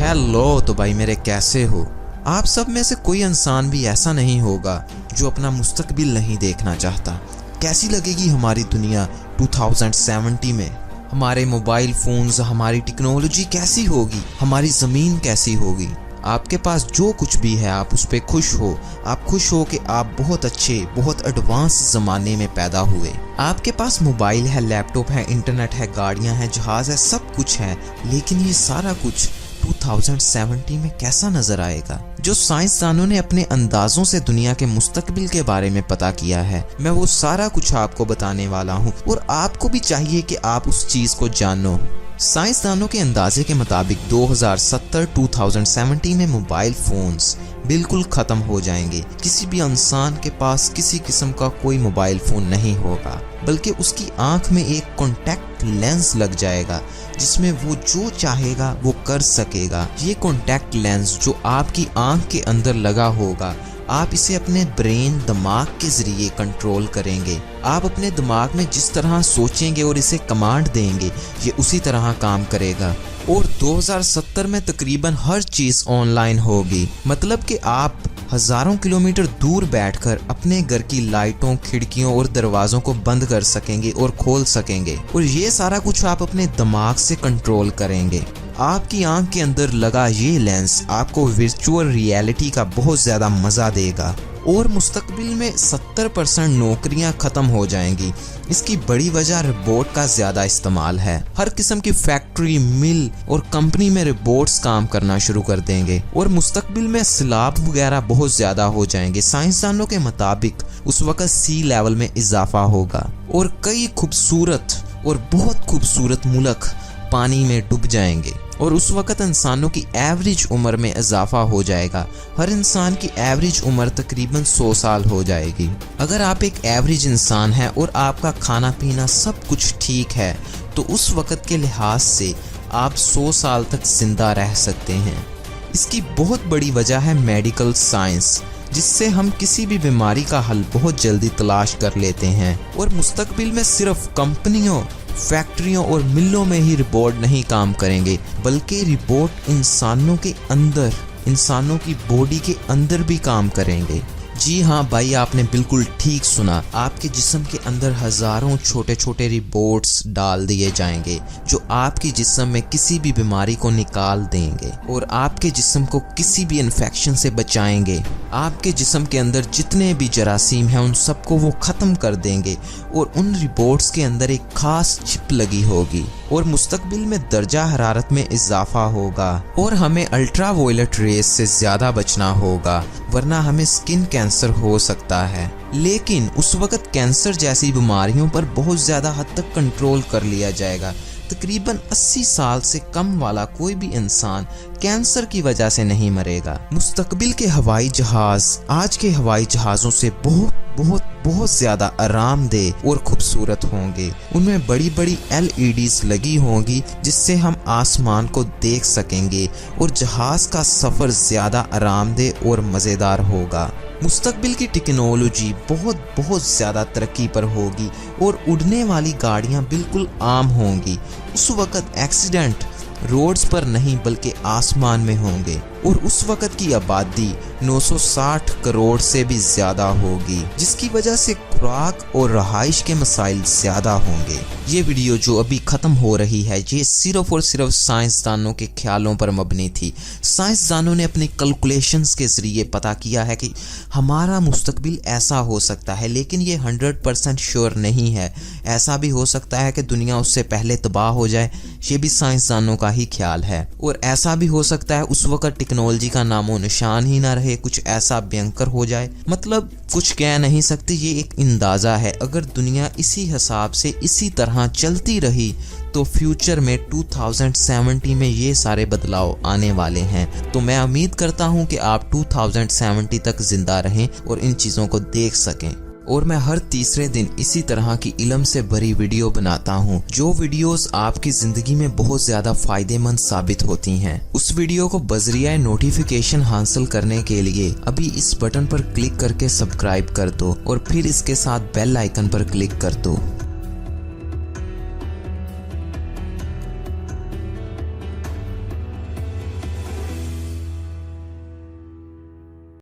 Hello तो भाई मेरे कैसे हो आप सब में से कोई इंसान भी ऐसा नहीं होगा जो अपना मुस्तकबिल नहीं देखना चाहता। कैसी लगेगी हमारी दुनिया 2070 में, हमारे मोबाइल फोन्स, हमारी टेक्नोलॉजी कैसी होगी, हमारी ज़मीन कैसी होगी। आपके पास जो कुछ भी है आप उस पर खुश हो। आप खुश हो कि आप बहुत अच्छे, बहुत एडवांस ज़माने में पैदा हुए। आपके पास मोबाइल है, लैपटॉप है, इंटरनेट है, गाड़ियां हैं, जहाज है, सब कुछ है। लेकिन ये सारा कुछ 2070 में कैसा नजर आएगा? जो साइंसदानों ने अपने अंदाजों से दुनिया के मुस्तकबिल के बारे में पता किया है, मैं वो सारा कुछ आपको बताने वाला हूँ और आपको भी चाहिए कि आप उस चीज को जानो। साइंसदानों के अंदाजे के मुताबिक 2070 में मोबाइल फोन्स बिल्कुल खत्म हो जाएंगे। किसी भी इंसान के पास किसी किस्म का कोई मोबाइल फोन नहीं होगा, बल्कि उसकी आंख में एक कॉन्टैक्ट लेंस लग जाएगा जिसमें वो जो चाहेगा वो कर सकेगा। ये कॉन्टैक्ट लेंस जो आपकी आंख के अंदर लगा होगा, आप इसे अपने ब्रेन, दिमाग के जरिए कंट्रोल करेंगे। आप अपने दिमाग में जिस तरह सोचेंगे और इसे कमांड देंगे, ये उसी तरह काम करेगा। और 2070 में तकरीबन हर चीज ऑनलाइन होगी। मतलब कि आप हजारों किलोमीटर दूर बैठकर अपने घर की लाइटों, खिड़कियों और दरवाजों को बंद कर सकेंगे और खोल सकेंगे। और ये सारा कुछ आप अपने दिमाग से कंट्रोल करेंगे। आपकी आंख के अंदर लगा ये लेंस आपको वर्चुअल रियलिटी का बहुत ज्यादा मजा देगा। और मुस्तकबिल में 70% नौकरियां खत्म हो जाएंगी। इसकी बड़ी वजह रोबोट का ज्यादा इस्तेमाल है। हर किस्म की फैक्ट्री, मिल और कंपनी में रोबोट्स काम करना शुरू कर देंगे। और मुस्तकबिल में सैलाब वगैरह बहुत ज्यादा हो जाएंगे। साइंसदानों के मुताबिक उस वक्त सी लेवल में इजाफा होगा और कई खूबसूरत और बहुत खूबसूरत मुल्क पानी में डूब जाएंगे। और उस वक्त इंसानों की एवरेज उम्र में इजाफा हो जाएगा। हर इंसान की एवरेज उम्र तकरीबन 100 साल हो जाएगी। अगर आप एक एवरेज इंसान हैं और आपका खाना पीना सब कुछ ठीक है, तो उस वक्त के लिहाज से आप 100 साल तक जिंदा रह सकते हैं। इसकी बहुत बड़ी वजह है मेडिकल साइंस, जिससे हम किसी भी बीमारी का हल बहुत जल्दी तलाश कर लेते हैं। और मुस्तकबिल में सिर्फ कंपनियों, फैक्ट्रियों और मिलों में ही रोबोट नहीं काम करेंगे, बल्कि रोबोट इंसानों के अंदर, इंसानों की बॉडी के अंदर भी काम करेंगे। जी हाँ भाई, आपने बिल्कुल ठीक सुना। आपके जिस्म के अंदर हजारों छोटे छोटे रोबोट्स डाल दिए जाएंगे जो आपके जिस्म में किसी भी बीमारी को निकाल देंगे और आपके जिस्म को किसी भी इन्फेक्शन से बचाएंगे। आपके जिस्म के अंदर जितने भी जरासीम हैं उन सबको वो ख़त्म कर देंगे। और उन रोबोट्स के अंदर एक खास चिप लगी होगी। और मुस्तकबिल में दर्जा हरारत में इजाफा होगा और हमें अल्ट्रा वायलेट रेस से ज़्यादा बचना होगा, वरना हमें स्किन कैंसर हो सकता है। लेकिन उस वक्त कैंसर जैसी बीमारियों पर बहुत ज़्यादा हद तक कंट्रोल कर लिया जाएगा। तकरीबन 80 साल से कम वाला कोई भी इंसान कैंसर की वजह से नहीं मरेगा। मुस्तकबिल के हवाई जहाज आज के हवाई जहाज़ों से बहुत बहुत बहुत ज्यादा आरामदेह और खूबसूरत होंगे। उनमें बड़ी बड़ी LEDs लगी होंगी जिससे हम आसमान को देख सकेंगे और जहाज का सफर ज्यादा आरामदेह और मजेदार होगा। मुस्तकबिल की टेक्नोलॉजी बहुत बहुत ज्यादा तरक्की पर होगी और उड़ने वाली गाड़ियां बिल्कुल आम होंगी। उस वक्त एक्सीडेंट रोड्स पर नहीं बल्कि आसमान में होंगे। और उस वक्त की आबादी 960 करोड़ से भी ज्यादा होगी, जिसकी वजह से खुराक और रहाइश के मसाइल ज्यादा होंगे। ये वीडियो जो अभी खत्म हो रही है, ये सिर्फ और सिर्फ साइंसदानों के ख्यालों पर मबनी थी। साइंसदानों ने अपने कैलकुलेशंस के जरिए पता किया है कि हमारा मुस्तकबिल ऐसा हो सकता है, लेकिन ये 100% श्योर नहीं है। ऐसा भी हो सकता है कि दुनिया उससे पहले तबाह हो जाए, ये भी साइंसदानों का ही ख्याल है। और ऐसा भी हो सकता है उस वक्त टेक्नोलॉजी का नामो निशान ही ना रहे, कुछ ऐसा भयंकर हो जाए। मतलब कुछ कह नहीं सकते, ये एक अंदाजा है। अगर दुनिया इसी हिसाब से इसी तरह चलती रही तो फ्यूचर में 2070 में ये सारे बदलाव आने वाले हैं। तो मैं उम्मीद करता हूँ कि आप 2070 तक जिंदा रहें और इन चीज़ों को देख सकें। और मैं हर तीसरे दिन इसी तरह की इल्म से भरी वीडियो बनाता हूँ, जो वीडियोस आपकी जिंदगी में बहुत ज्यादा फायदेमंद साबित होती हैं। उस वीडियो को बजरिया नोटिफिकेशन हासिल करने के लिए अभी इस बटन पर क्लिक करके सब्सक्राइब कर दो और फिर इसके साथ बेल आइकन पर क्लिक कर दो।